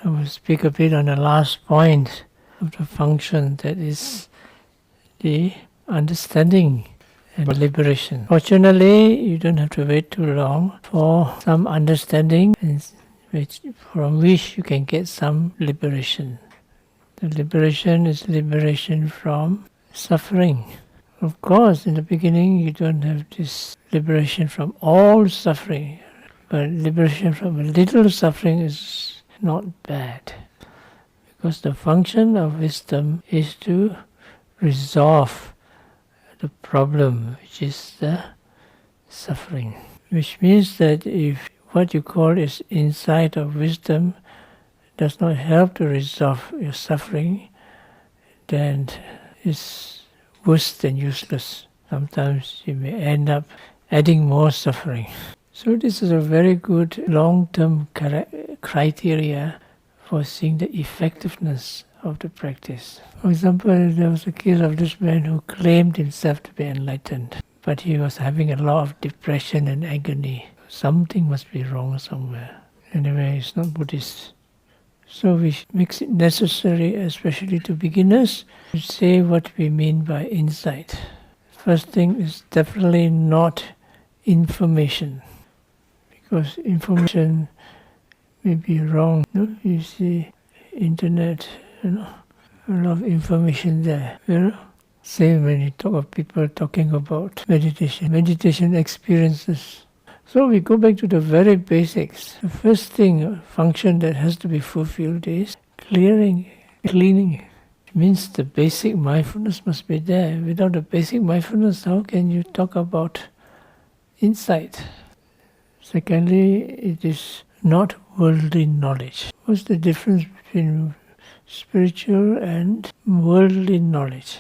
I will speak a bit on the last point of the function, that is the understanding and liberation. Fortunately, you don't have to wait too long for some understanding from which you can get some liberation. The liberation is liberation from suffering. Of course, in the beginning you don't have this liberation from all suffering, but liberation from a little suffering is not bad. Because the function of wisdom is to resolve the problem, which is the suffering. Which means that if what you call is insight of wisdom does not help to resolve your suffering, then it's worse than useless. Sometimes you may end up adding more suffering. So this is a very good long-term criteria for seeing the effectiveness of the practice. For example, there was a case of this man who claimed himself to be enlightened, but he was having a lot of depression and agony. Something must be wrong somewhere. Anyway, he's not Buddhist. So which makes it necessary, especially to beginners, to say what we mean by insight. First thing is definitely not information, because information may be wrong. You see, internet, a lot of information there. Same when you talk of people talking about meditation experiences. So we go back to the very basics. The first thing, function that has to be fulfilled is cleaning. It means the basic mindfulness must be there. Without the basic mindfulness, how can you talk about insight? Secondly, it is not worldly knowledge. What's the difference between spiritual and worldly knowledge?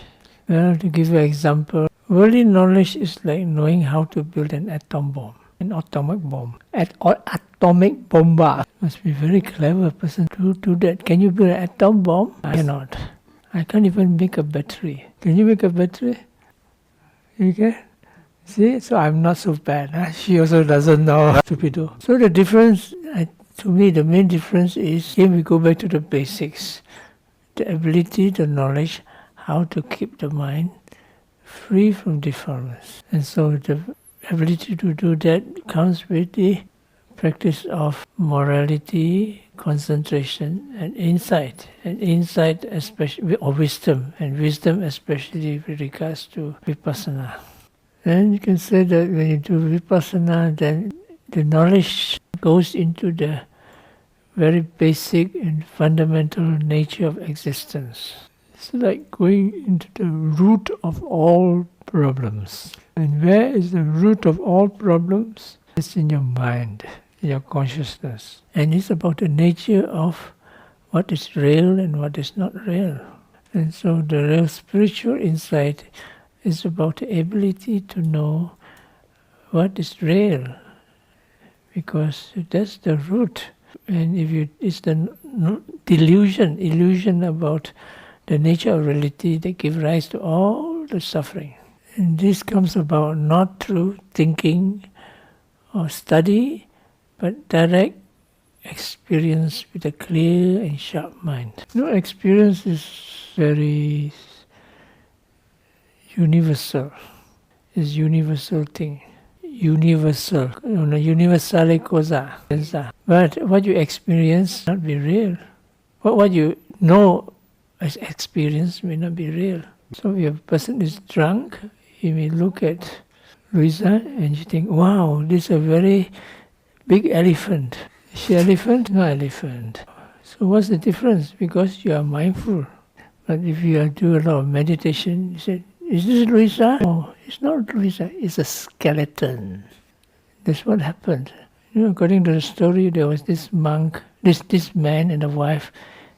Well, to give you an example, worldly knowledge is like knowing how to build an atom bomb. An atomic bomb. Atomic bomb. Must be a very clever person to do that. Can you build an atom bomb? I cannot. I can't even make a battery. Can you make a battery? You can? See? So I'm not so bad. She also doesn't know. Stupido. So the difference, to me, the main difference is, here we go back to the basics. The ability, the knowledge, how to keep the mind free from defilements. And so the ability to do that comes with the practice of morality, concentration, and insight. And insight, especially, or wisdom, and wisdom especially with regards to vipassana. Then you can say that when you do vipassana, then the knowledge goes into the very basic and fundamental nature of existence. It's like going into the root of all problems. And where is the root of all problems? It's in your mind, in your consciousness. And it's about the nature of what is real and what is not real. And so the real spiritual insight is about the ability to know what is real, because that's the root. And if it's the illusion about the nature of reality that gives rise to all the suffering. And this comes about not through thinking or study, but direct experience with a clear and sharp mind. Experience is very universal. It's universal thing. Universal. Universale cosa. But what you experience may not be real. What you know as experience may not be real. So if a person is drunk, he may look at Louisa and you think, wow, this is a very big elephant. Is she elephant? No elephant. So what's the difference? Because you are mindful. But if you do a lot of meditation, you say, is this Louisa? No, it's not Louisa, it's a skeleton. That's what happened. According to the story, there was this monk, this man and the wife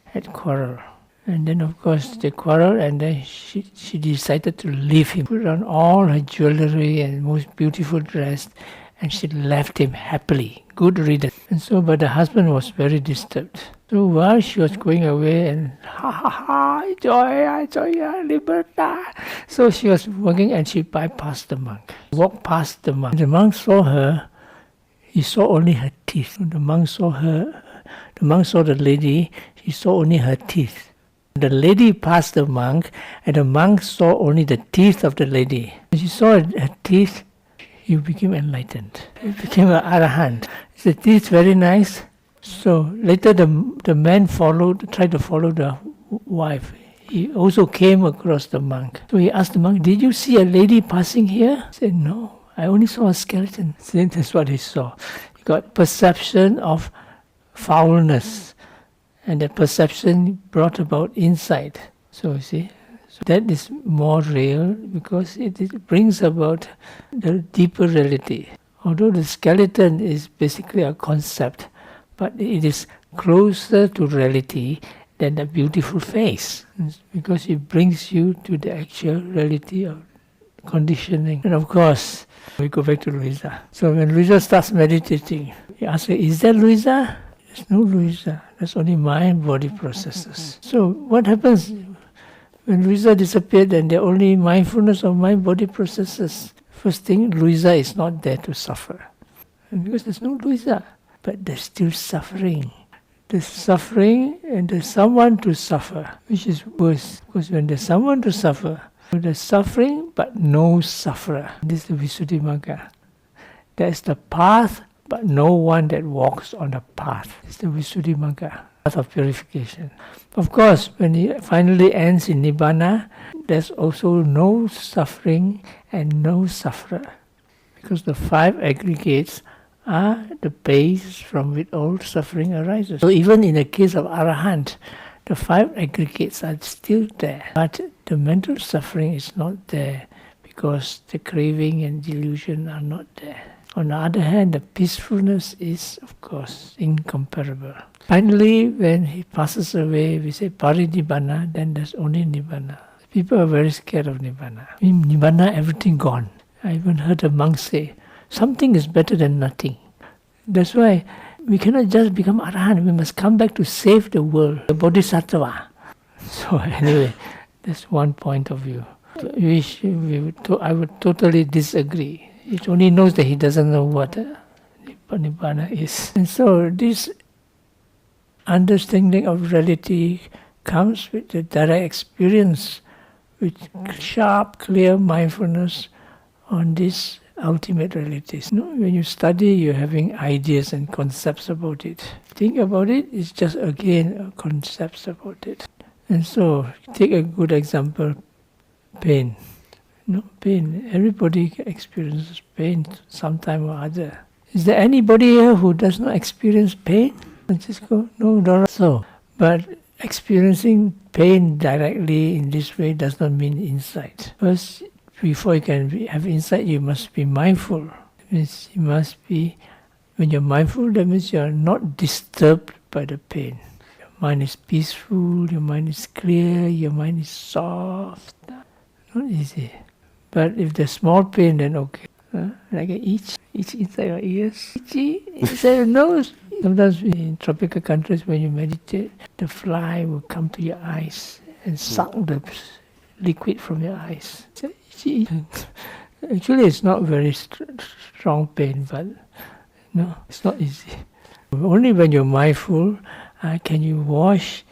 had quarrel. And then of course they quarreled, and then she decided to leave him. Put on all her jewelry and most beautiful dress, and she left him happily. Good riddance. And so, but the husband was very disturbed. So while she was going away and joy, libertà. So she was walking and she bypassed the monk. Walked past the monk. The monk saw her. He saw only her teeth. The monk saw her, The monk saw the lady, he saw only her teeth. The lady passed the monk, and the monk saw only the teeth of the lady. When he saw her teeth, he became enlightened. He became an arahant. The teeth very nice. So later the man tried to follow the wife. He also came across the monk. So he asked the monk, "Did you see a lady passing here?" He said, "No, I only saw a skeleton." So that's what he saw. He got perception of foulness, and that perception brought about insight. So you see, so that is more real because it brings about the deeper reality. Although the skeleton is basically a concept, but it is closer to reality than the beautiful face, because it brings you to the actual reality of conditioning. And of course, we go back to Louisa. So when Louisa starts meditating, he asks her, "Is that Louisa?" There's no Louisa. That's only mind body processes. So what happens when Louisa disappeared and there are only mindfulness of mind body processes? First thing, Louisa is not there to suffer. And because there's no Louisa, but there's still suffering. There's suffering and there's someone to suffer, which is worse. Because when there's someone to suffer, there's suffering but no sufferer. This is the Visuddhimagga. There's the path but no one that walks on the path. It's the Visuddhimagga, path of purification. Of course, when it finally ends in Nibbana, there's also no suffering and no sufferer. Because the 5 aggregates are the base from which all suffering arises. So even in the case of Arahant, the 5 aggregates are still there. But the mental suffering is not there because the craving and delusion are not there. On the other hand, the peacefulness is, of course, incomparable. Finally, when he passes away, we say Parinibbana, then there's only Nibbana. People are very scared of Nibbana. In Nibbana, everything gone. I even heard a monk say, something is better than nothing. That's why we cannot just become Arahant, we must come back to save the world, the Bodhisattva. So anyway, that's one point of view. I would totally disagree. He only knows that he doesn't know what Nibbana is. And so this understanding of reality comes with the direct experience, with sharp, clear mindfulness on these ultimate realities. When you study, you're having ideas and concepts about it. Think about it, it's just again concepts about it. And so, take a good example, pain. Pain. Everybody experiences pain sometime or other. Is there anybody here who does not experience pain? Francisco? No, not so. But experiencing pain directly in this way does not mean insight. First, before you can have insight, you must be mindful. It means you must be, when you're mindful, that means you're not disturbed by the pain. Your mind is peaceful, your mind is clear, your mind is soft. Not easy. But if there's small pain, then okay. Like an itch inside your ears, itchy inside your nose. Sometimes in tropical countries, when you meditate, the fly will come to your eyes and suck the liquid from your eyes. Actually, it's not very strong pain, but no, it's not easy. Only when you're mindful can you wash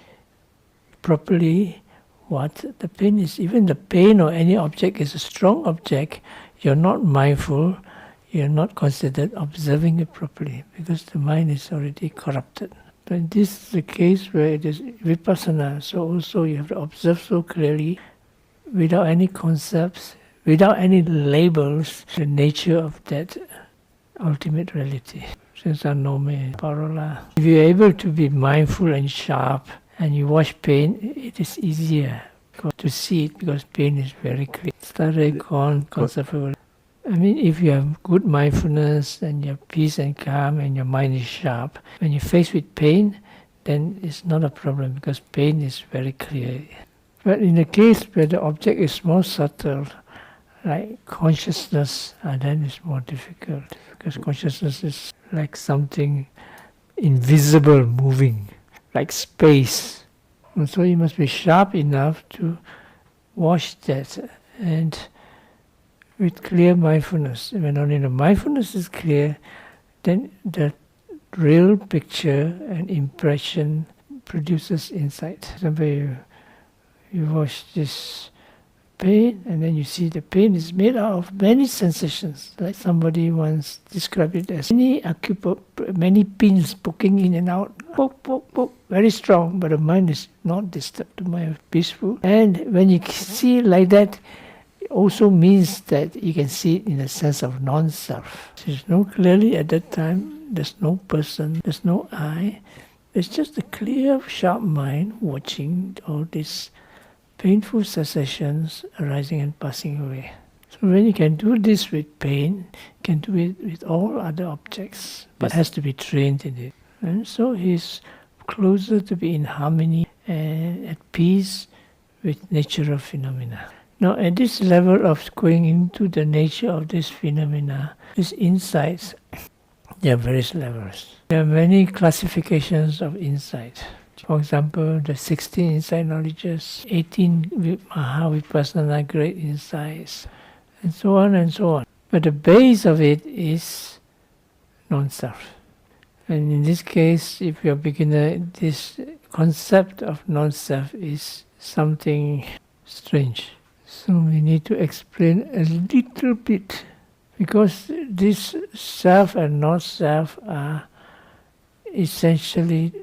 properly what the pain is. Even the pain or any object is a strong object, you're not mindful, you're not considered observing it properly because the mind is already corrupted. But this is the case where it is vipassana, so also you have to observe so clearly, without any concepts, without any labels, the nature of that ultimate reality. Senza nome, parola. If you're able to be mindful and sharp, and you watch pain, it is easier to see it because pain is very clear. Stare con conceptual. I mean, if you have good mindfulness and you have peace and calm and your mind is sharp, when you're faced with pain, then it's not a problem because pain is very clear. But in the case where the object is more subtle, like consciousness, then it's more difficult because consciousness is like something invisible moving, like space. And so you must be sharp enough to watch that and with clear mindfulness. When only the mindfulness is clear, then the real picture and impression produces insight. For example, you watch this pain, and then you see the pain is made out of many sensations. Like somebody once described it as many pins poking in and out, poke, poke, poke, very strong, but the mind is not disturbed, the mind is peaceful. And when you see it like that, it also means that you can see it in a sense of non-self. There's no clearly at that time, there's no person, there's no I. It's just a clear, sharp mind watching all these painful sensations arising and passing away. So when you can do this with pain, you can do it with all other objects, but has to be trained in it. And so he's closer to be in harmony and at peace with nature of phenomena. Now at this level of going into the nature of this phenomena, these insights, there are various levels. There are many classifications of insight. For example, the 16 insight knowledges, 18 Mahavipassana great insights, and so on and so on. But the base of it is non-self. And in this case, if you're a beginner, this concept of non-self is something strange. So we need to explain a little bit, because this self and non-self are essentially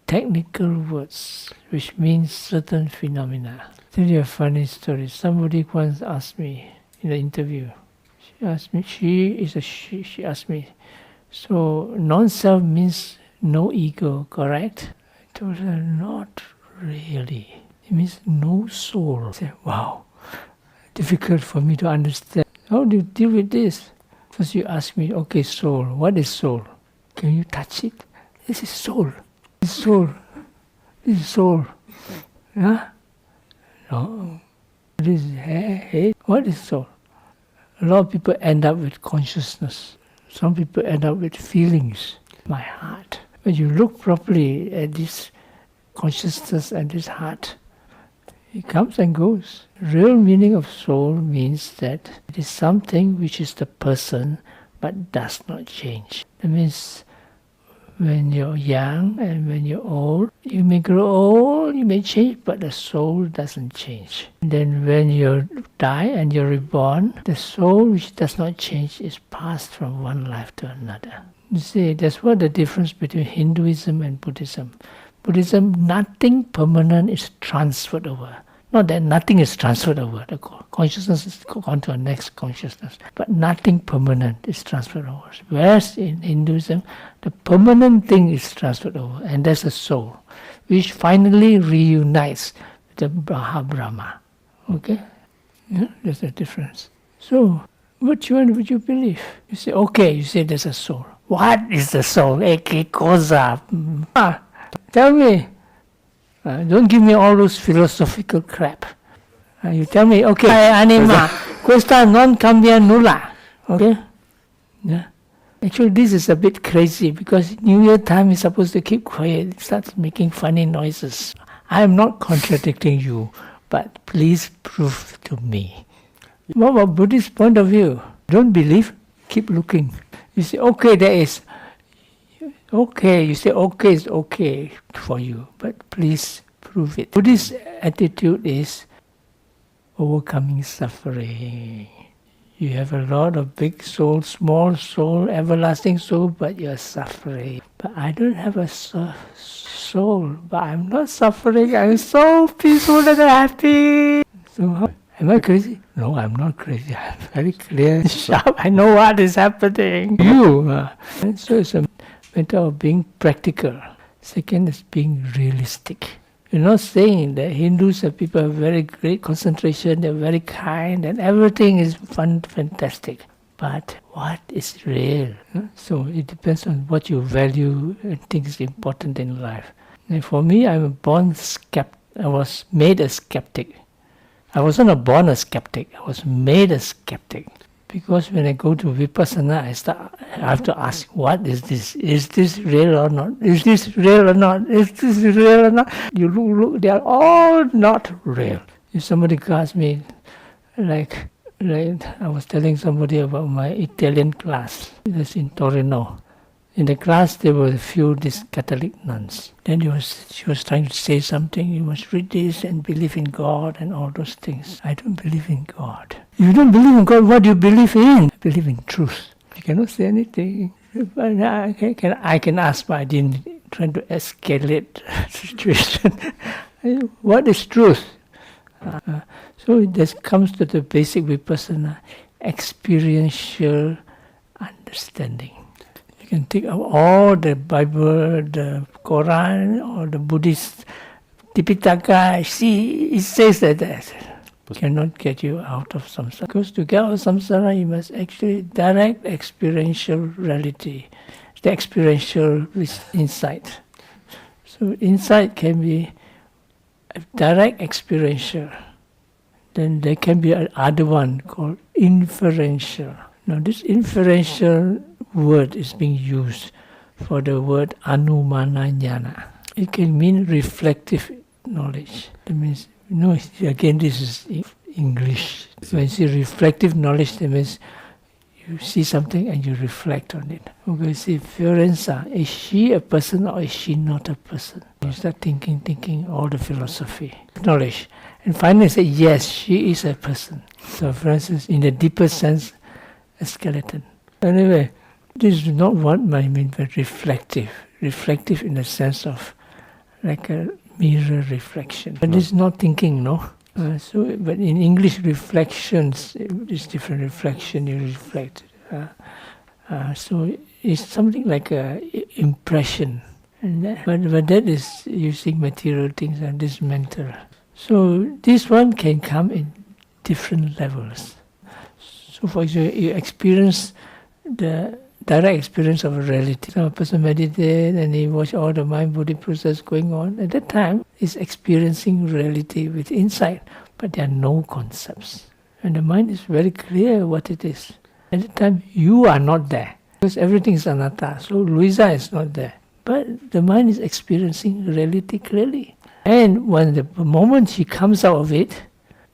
technical words which means certain phenomena. I'll tell you a funny story. Somebody once asked me in an interview, she asked me, so non-self means no ego, correct? I told her, not really. It means no soul. I said, wow, difficult for me to understand. How do you deal with this? First you ask me, okay, soul, what is soul? Can you touch it? This is soul. This is soul. This is soul. Huh? No. This is head. What is soul? A lot of people end up with consciousness. Some people end up with feelings. My heart. When you look properly at this consciousness and this heart, it comes and goes. Real meaning of soul means that it is something which is the person but does not change. That means when you're young and when you're old, you may grow old, you may change, but the soul doesn't change. And then when you die and you're reborn, the soul which does not change is passed from one life to another. You see, that's what the difference between Hinduism and Buddhism. Buddhism, nothing permanent is transferred over. Not that nothing is transferred over. The consciousness is gone to the next consciousness. But nothing permanent is transferred over. Whereas in Hinduism, the permanent thing is transferred over. And that's the soul, which finally reunites with the Brahma. Okay? Yeah, there's a difference. So, which one would you believe? You say, okay, you say there's a soul. What is the soul? Eke cosa? Tell me. Don't give me all those philosophical crap. You tell me, okay, anima, questa non cambia nulla. Okay? Yeah. Actually, this is a bit crazy because New Year time is supposed to keep quiet. It starts making funny noises. I am not contradicting you, but please prove to me. What about Buddhist point of view? Don't believe, keep looking. You say, okay, there is. Okay, you say okay is okay for you, but please prove it. Buddhist attitude is overcoming suffering. You have a lot of big soul, small soul, everlasting soul, but you're suffering. But I don't have a soul, but I'm not suffering. I'm so peaceful and happy. So how? Am I crazy? No, I'm not crazy. I'm very clear, sharp. I know what is happening. And so it's a matter of being practical. Second is being realistic. You're not saying that Hindus are people of very great concentration, they're very kind, and everything is fun, fantastic. But what is real? So it depends on what you value and think is important in life. And for me, I'm a born skeptic. I was made a skeptic. I wasn't born a skeptic. I was made a skeptic. Because when I go to Vipassana, I have to ask, what is this? Is this real or not? Is this real or not? Is this real or not? You look, they are all not real. If somebody asks me, like I was telling somebody about my Italian class, that's in Torino. In the class, there were a few these Catholic nuns. Then she was trying to say something. You must read this and believe in God and all those things. I don't believe in God. You don't believe in God, what do you believe in? I believe in truth. You cannot say anything. But I can ask, but I didn't try to escalate the situation. What is truth? So this comes to the basic vipassana, experiential understanding. You can think of all the Bible, the Quran, or the Buddhist Tipitaka. See, it says that cannot get you out of samsara. Because to get out of samsara, you must actually direct experiential reality, the experiential insight. So insight can be direct experiential. Then there can be another one called inferential. Now this inferential word is being used for the word anumana jnana. It can mean reflective knowledge. That means, again this is English. When you see reflective knowledge, that means you see something and you reflect on it. Okay, see Fiorenza, is she a person or is she not a person? You start thinking all the philosophy, knowledge. And finally say, yes, she is a person. So for instance, in the deeper sense, a skeleton. Anyway, this is not what I mean by reflective. Reflective in the sense of like a mirror reflection. But it's not thinking, no? But in English, reflections is different. Reflection, you reflect. So it's something like a impression. But that is using material things, and this mental. So this one can come in different levels. So for example, you experience the direct experience of a reality. So a person meditates and he watches all the mind-body process going on. At that time, he's experiencing reality with insight, but there are no concepts. And the mind is very clear what it is. At that time, you are not there, because everything is anatta. So Louisa is not there. But the mind is experiencing reality clearly. And when the moment she comes out of it,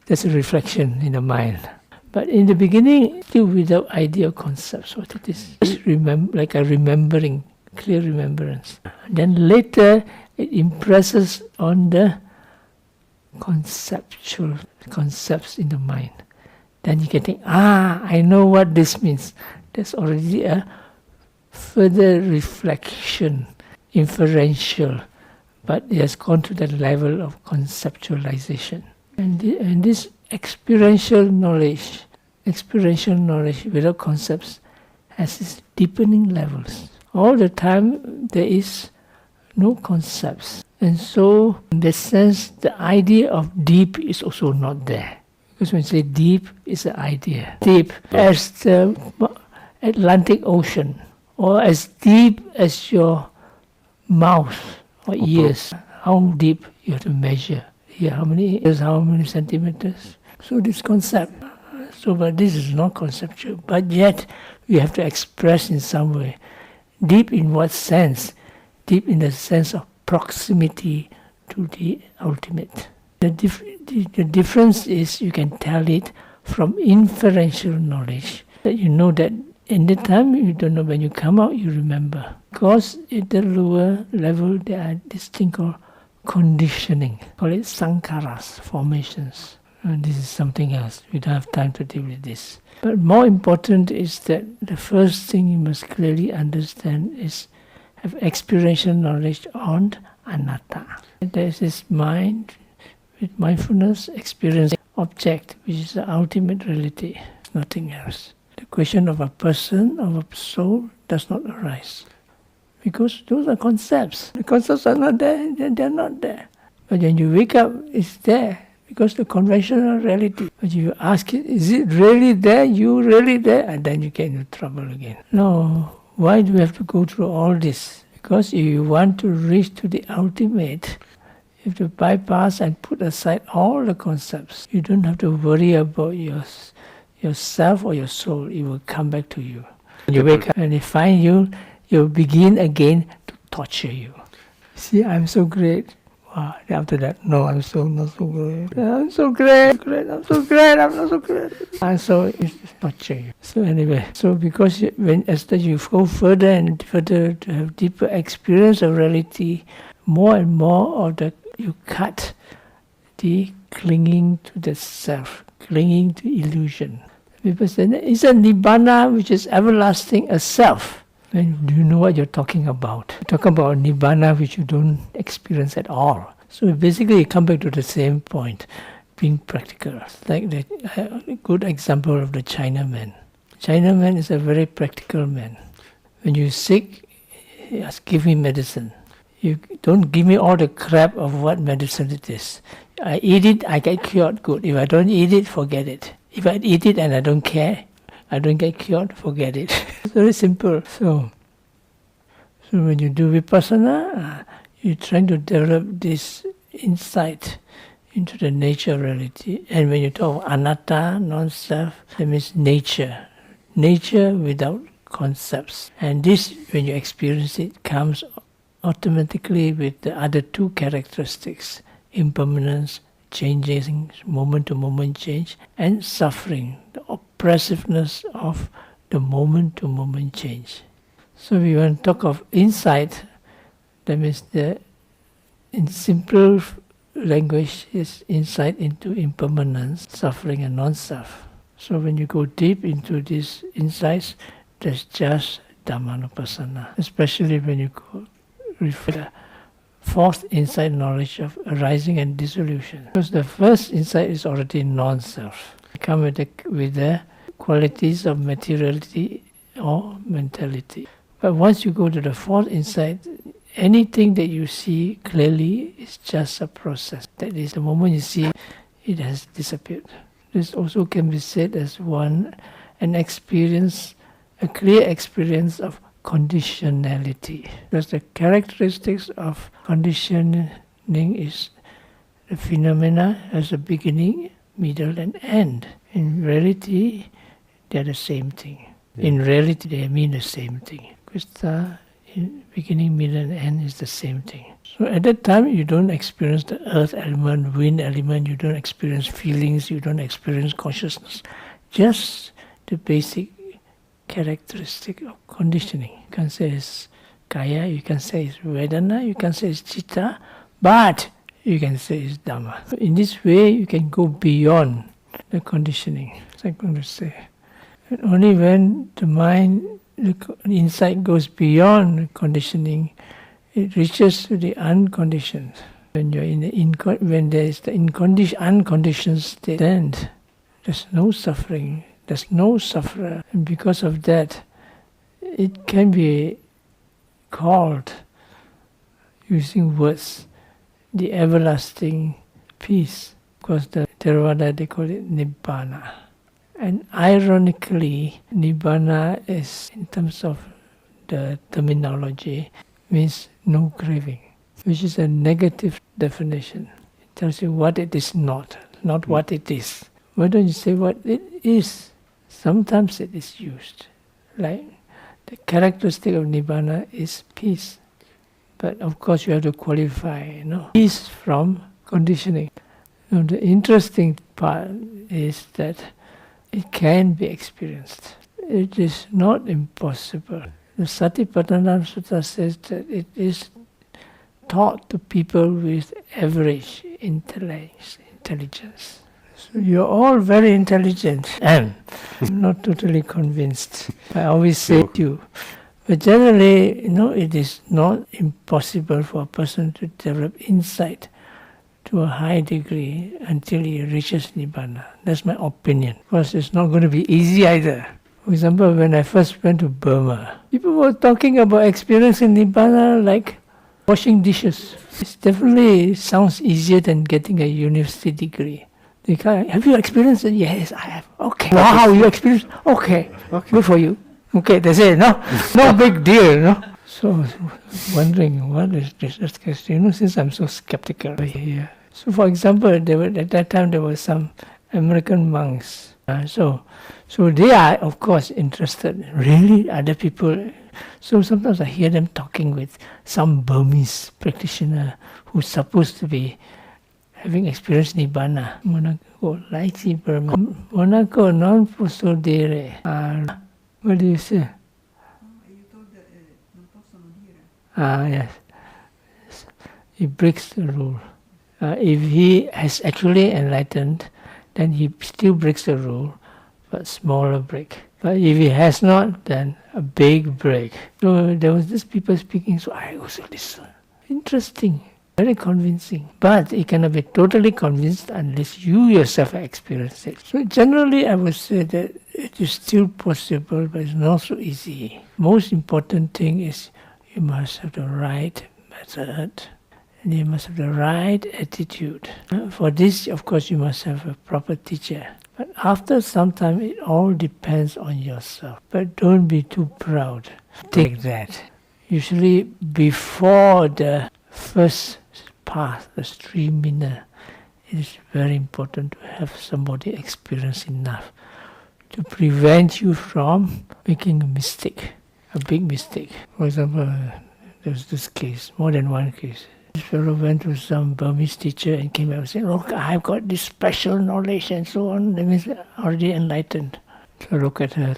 there's a reflection in the mind. But in the beginning, still without idea of concepts, what it is. Just like a remembering, clear remembrance. Then later, it impresses on the conceptual concepts in the mind. Then you can think, I know what this means. There's already a further reflection, inferential, but it has gone to the level of conceptualization. And this experiential knowledge without concepts has its deepening levels. All the time there is no concepts. And so in that sense, the idea of deep is also not there. Because when you say deep, it's an idea. Deep as the Atlantic Ocean, or as deep as your mouth or ears. How deep you have to measure. Here, how many years, how many centimeters? So this concept. But this is not conceptual. But yet, we have to express in some way. Deep in what sense? Deep in the sense of proximity to the ultimate. The difference is you can tell it from inferential knowledge. That you know that in the time you don't know, when you come out you remember. Because at the lower level there are this thing called conditioning. Call it sankharas, formations. And this is something else. We don't have time to deal with this. But more important is that the first thing you must clearly understand is have experiential knowledge on anatta. There is this mind with mindfulness experiencing object, which is the ultimate reality, nothing else. The question of a person, of a soul, does not arise. Because those are concepts. The concepts are not there, they're not there. But when you wake up, it's there. Because the conventional reality, but you ask it, is it really there? You really there? And then you get into trouble again. No, why do we have to go through all this? Because if you want to reach to the ultimate, you have to bypass and put aside all the concepts. You don't have to worry about yourself or your soul. It will come back to you. When you wake up and they find you, you'll begin again to torture you. See, I'm so great. Wow. After that, no, I'm so not so great. I'm so great, I'm so great, I'm not so great. And so it's torture you. So anyway, so because as you go further and further to have deeper experience of reality, more and more of that you cut the clinging to the self, clinging to illusion. People say, is a Nibbana which is everlasting a self? And do you know what you're talking about? You're talking about Nibbana which you don't experience at all. So basically you come back to the same point, being practical. Like a good example of the Chinaman. Chinaman is a very practical man. When you're sick, he asks, give me medicine. You don't give me all the crap of what medicine it is. I eat it, I get cured, good. If I don't eat it, forget it. If I eat it and I don't care, I don't get cured, forget it. It's very simple. So when you do Vipassana, you're trying to develop this insight into the nature of reality. And when you talk of anatta, non-self, that means nature. Nature without concepts. And this, when you experience it, comes automatically with the other two characteristics: impermanence, changing, moment-to-moment change, and suffering, the oppressiveness of the moment-to-moment change. So we want to talk of insight, that means in simple language is insight into impermanence, suffering and non-self. So when you go deep into these insights, there's just Dhammanupassana, especially when you go refer to the fourth insight knowledge of arising and dissolution. Because the first insight is already non-self. Come with the qualities of materiality or mentality. But once you go to the fourth insight, anything that you see clearly is just a process. That is, the moment you see it has disappeared. This also can be said as an experience, a clear experience of conditionality. Because the characteristics of conditioning is the phenomena has a beginning, middle and end. In reality, they're the same thing. Yeah. In reality, they mean the same thing. Krista, in beginning, middle and end is the same thing. So at that time, you don't experience the earth element, wind element, you don't experience feelings, you don't experience consciousness. Just the basic characteristic of conditioning. You can say it's kaya, you can say it's vedana, you can say it's chitta, but you can say it's dhamma. So in this way, you can go beyond the conditioning, as I'm going to say. And only when the mind, the insight goes beyond the conditioning, it reaches to the unconditioned. When you're when there is the unconditioned state, then there's no suffering. There's no sufferer, and because of that, it can be called, using words, the everlasting peace. Because the Theravada, they call it Nibbana. And ironically, Nibbana is, in terms of the terminology, means no craving, which is a negative definition. It tells you what it is not what it is. Why don't you say what it is? Sometimes it is used. Like the characteristic of Nibbana is peace. But of course you have to qualify, peace from conditioning. The interesting part is that it can be experienced. It is not impossible. The Satipatthana Sutta says that it is taught to people with average intelligence. So you're all very intelligent, and I'm not totally convinced. I always say to you, but generally, it is not impossible for a person to develop insight to a high degree until he reaches Nibbana. That's my opinion. Of course, it's not going to be easy either. For example, when I first went to Burma, people were talking about experiencing Nibbana like washing dishes. It definitely sounds easier than getting a university degree. Have you experienced it? Yes, I have. Okay. Wow, you experienced? Okay. Good for you. Okay, that's it. No big deal. So I was wondering, what is this? Since I'm so skeptical here. So for example, at that time there were some American monks. So they are, of course, interested. Really? Other people? So sometimes I hear them talking with some Burmese practitioner who's supposed to be having experienced Nibbana. Monaco, Laiti Burma. Monaco non posso dire. What do you say? You told that non possono dire. Yes. He breaks the rule. If he has actually enlightened, then he still breaks the rule, but smaller break. But if he has not, then a big break. So there was this people speaking, so I also listen. Interesting, very convincing. But it cannot be totally convinced unless you yourself have experienced it. So generally I would say that it is still possible, but it's not so easy. Most important thing is you must have the right method. And you must have the right attitude. For this, of course, you must have a proper teacher. But after some time, it all depends on yourself. But don't be too proud. Take that. Usually, before the first path, the streamer, it is very important to have somebody experienced enough to prevent you from making a mistake, a big mistake. For example, there's this case, more than one case. This fellow went to some Burmese teacher and came back and said, look, I've got this special knowledge and so on. That means already enlightened. So look at her.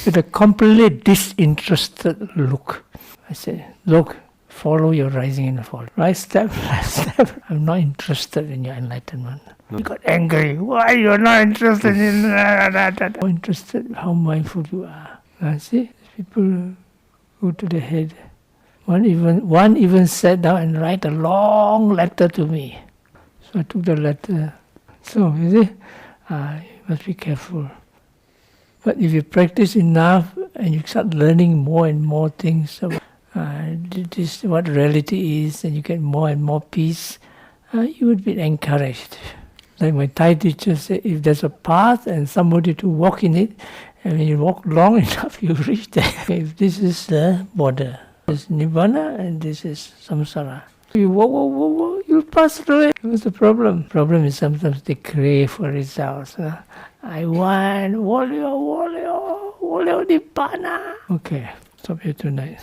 With a completely disinterested look. I said, look, follow your rising and fall. Right step, left step. I'm not interested in your enlightenment. He got angry. Why you're not interested in that? More interested in how mindful you are. See, people go to the head. One even sat down and write a long letter to me. So I took the letter. So, you see, you must be careful. But if you practice enough and you start learning more and more things about this, what reality is, and you get more and more peace, you would be encouraged. Like my Thai teacher said, if there's a path and somebody to walk in it, and when you walk long enough, you reach there. If this is the border. This is Nibbana and this is samsara. You walk, you'll pass through it. What's the problem? Problem is sometimes they crave for results. I want Wolio Nibbana. Okay, stop here tonight.